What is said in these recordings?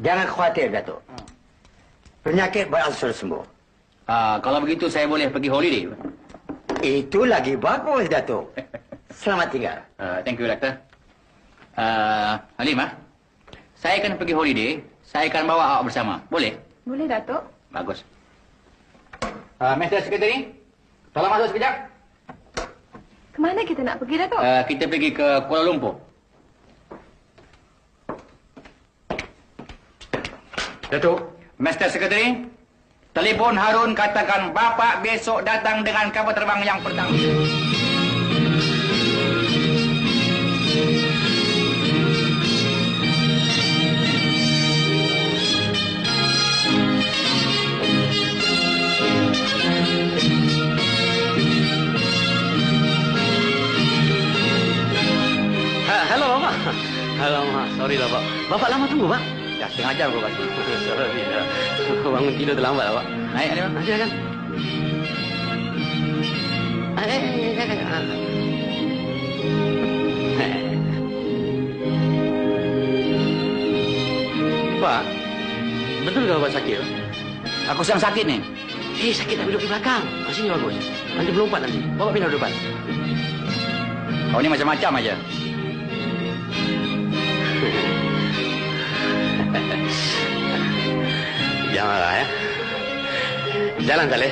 Jangan khawatir, Datuk. Penyakit berangsur sembuh. Kalau begitu saya boleh pergi holiday. Itu lagi bagus, Datuk. Selamat tinggal. Thank you, Doktor. Halimah, saya akan pergi holiday. Saya akan bawa awak bersama. Boleh? Boleh, Datuk. Bagus. Mr. Secretary, tolong masuk sekejap. Kemana kita nak pergi, Datuk? Kita pergi ke Kuala Lumpur. Datuk. Mr. Secretary, telefon Harun katakan bapa besok datang dengan kapal terbang yang pertama. Halo, Bapak. Halo, Mak. Sorry lah, Pak. Bapak lama tunggu, Pak? Ya, setengah jam kau pasti. Sorry lah. Bangun tidur terlambat lah, Pak. Naik, Halimah. Silakan. Pak, betul ke Bapak sakit? Aku sedang sakit ni. Sakit tak duduk di belakang. Sini bagus. Nanti berlompat nanti. Bapak pindah ke depan. Kau ni macam-macam aja. Jangan marah ya. Jalan kali.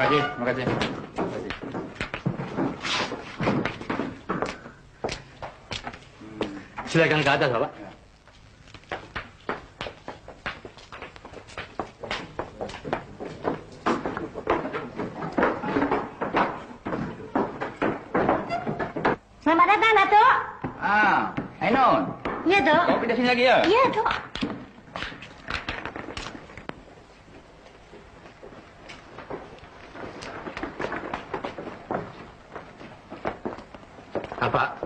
Terima kasih. Silakan ke atas, Bapak. Selamat datang, Datuk. Ainun. Ya, Dok. Kau pindah sini lagi ya? Ya, Dok. Pak,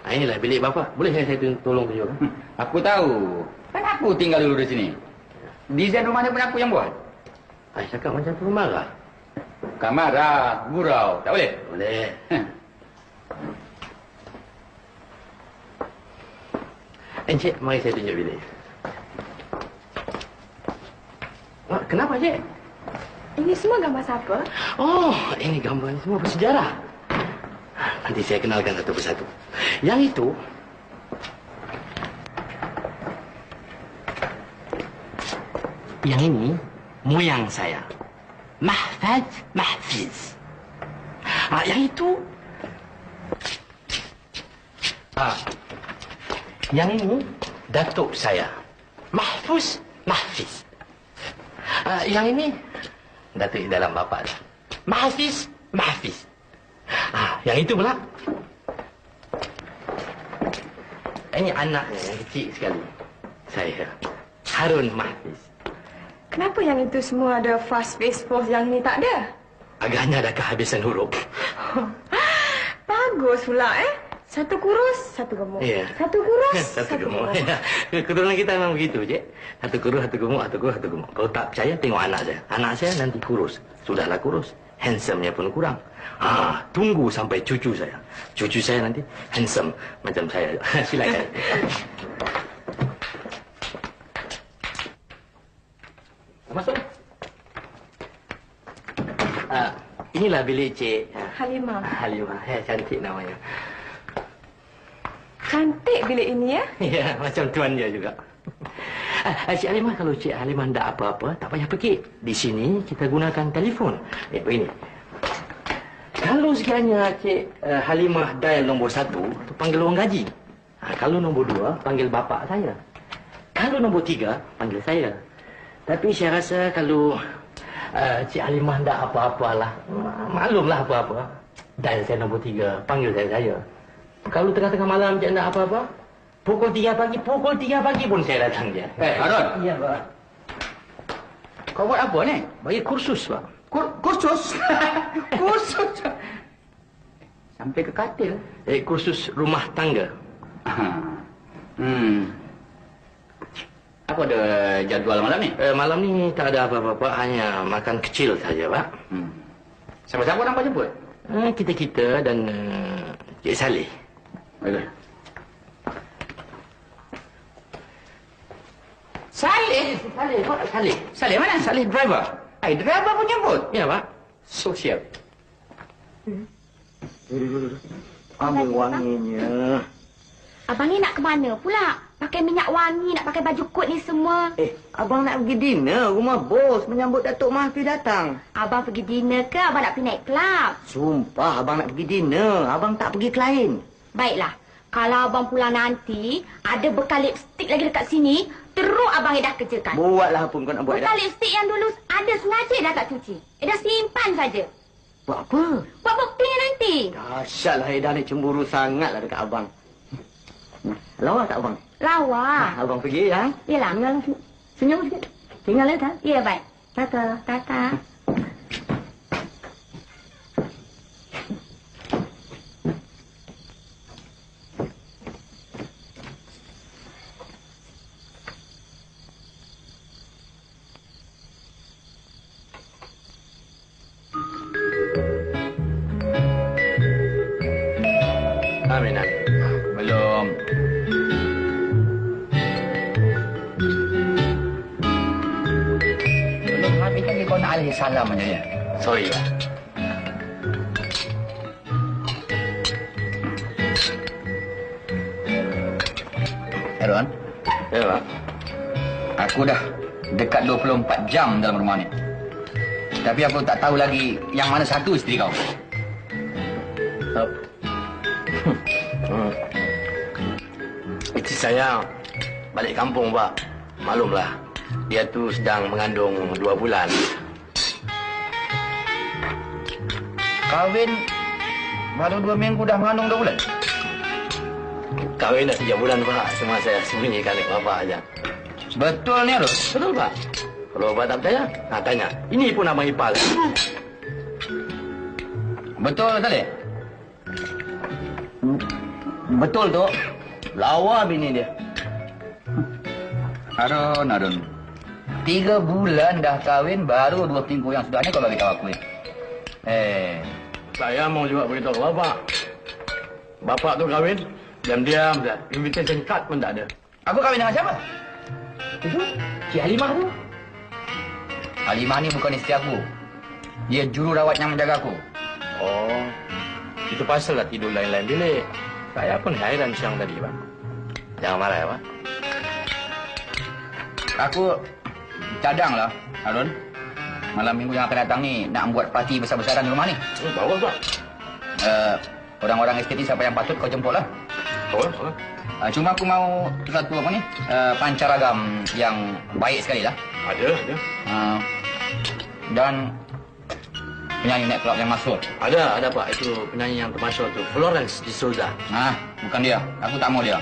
inilah bilik Bapak. Boleh saya tolong tunjuk? Aku tahu. Kan aku tinggal dulu di sini. Desain rumah ni pun aku yang buat. Saya cakap macam tu marah. Bukan marah, gurau. Tak boleh? Boleh. Encik, mari saya tunjuk bilik. Kenapa, Cik? Ini semua gambar siapa? Oh, ini gambar semua bersejarah. Nanti saya kenalkan satu persatu. Yang itu... Yang ini, moyang saya. Mahfiz. Yang itu... Yang ini, datuk saya. Mahfiz. Yang ini, datuk dalam bapa. Mahfiz. Yang itu pula. Ini anaknya yang kecil sekali. Saya, Harun Mahfiz. Kenapa yang itu semua ada fast face pose, yang ni tak ada? Agaknya ada kehabisan huruf. Bagus pula, Satu kurus, satu gemuk. Ya. Satu kurus, Satu gemuk. Keturunan kita memang begitu, Cik. Satu kurus, satu gemuk, satu kurus, satu gemuk. Kalau tak percaya, tengok anak saya. Anak saya nanti kurus. Sudahlah kurus. Handsome-nya pun kurang. Tunggu sampai cucu saya. Cucu saya nanti handsome macam saya. Silakan. Masuk. Inilah bilik Cik. Halimah. Halimah. Cantik namanya. Cantik bilik ini, ya? Ya, macam tuan dia juga. Cik Halimah, kalau Cik Halimah tidak apa-apa, tak payah pergi. Di sini kita gunakan telefon. Begini. Kalau sekiranya Cik Halimah dial nombor 1, tu panggil orang gaji. Kalau nombor 2, panggil bapak saya. Kalau nombor 3, panggil saya. Tapi saya rasa kalau Cik Halimah tak apa-apalah. Maklumlah apa-apa. Dan saya nombor 3, panggil saya. Kalau tengah-tengah malam Cik tak apa-apa, pukul 3 pagi pun saya datang je. Harun. Ya, Pak. Kau buat apa ni? Bagi kursus, Pak. Kursus? Kursus? Sampai ke katil. Kursus rumah tangga. Apa ada jadual malam ni? Malam ni tak ada apa-apa, Pak. Hanya makan kecil saja, Pak. Siapa-siapa nampak jemput? Kita dan Cik Saleh. Baiklah. Saleh? Saleh, Pak. Saleh. Saleh mana? Saleh driver. Driver pun jemput? Ya, Pak. Sosial. Ambil wanginya. Abang ni nak ke mana pula? Pakai minyak wangi, nak pakai baju kot ni semua. Abang nak pergi dinner rumah bos menyambut Datuk Mahfi datang. Abang pergi dinner ke abang nak pergi naik kelab? Sumpah abang nak pergi dinner. Abang tak pergi klien. Baiklah. Kalau abang pulang nanti, ada bekal lipstick lagi dekat sini, teruk abang dah kerjakan. Buatlah apa kau nak buat Bekal dah. lipstick yang dulu ada sengaja dah tak cuci. Dah simpan saja. Buat apa? Buat buktinya nanti. Dahsyatlah Eda ni cemburu sangatlah dekat abang. Lawa tak abang? Lawa. Abang pergi ya. Yelah. Senyum sikit. Tinggal ya tak? Ya, baik. Tata. Tata. Amin. Belum. Belum habis lagi kau nak alih salam aja ya. Sorry, Pak. Harun, Ya, Pak. aku dah dekat 24 jam dalam rumah ni. Tapi aku tak tahu lagi yang mana satu isteri kau. Isteri saya balik kampung, Pak. Maklumlah, dia tu sedang mengandung 2 bulan. Kahwin baru 2 minggu dah mengandung 2 bulan. Kahwin dah 3 bulan, Pak. Cuma saya sembunyikan dekat Bapak aja. Betul ni, Harun? Betul, Pak. Kalau Bapak tak percaya, tanya. Ini pun abang ipar. Betul, Saleh? Betul tu. Lawa bini dia. Harun. 3 bulan dah kahwin, baru 2 minggu yang sudah ni kau bagi tahu aku ni. Saya mau juga beritahu ke Bapak. Bapak tu kahwin, diam-diam saja. Invitation card pun tak ada. Aku kahwin dengan siapa? Itu, Cik Halimah tu. Halimah ni bukan isteri aku. Dia jururawat yang menjaga aku. Oh, itu pasal lah tidur lain-lain bilik. Saya pun hairan siang tadi, Pak. Jangan marah ya, Pak. Aku cadang lah, Harun. Malam minggu yang akan datang ni nak buat parti besar-besaran di rumah ni. Bawa, Pak. Orang-orang SKT siapa yang patut kau jemput lah. Bawa. Cuma aku mau satu apa ni, pancaragam yang baik sekali lah. Ada. Dan penyanyi net club yang masyhur. Ada, Pak. Itu penyanyi yang termasyhur tu. Florence de Souza. Bukan dia. Aku tak mau dia.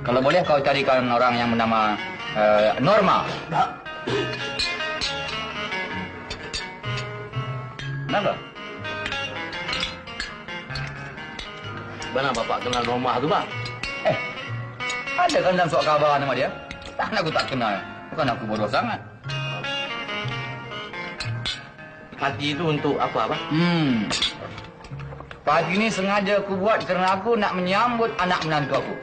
Kalau boleh kau carikan orang yang bernama Norma. Kenapa? Mana Bapak kenal Norma tu, Pak? Ada kan dalam surat khabar nama dia? Tak aku tak kenal. Bukan aku bodoh sangat. Parti itu untuk apa, Pak? Parti ni sengaja aku buat kerana aku nak menyambut anak menantu aku.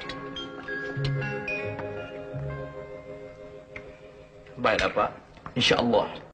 Baiklah, Pak. InsyaAllah.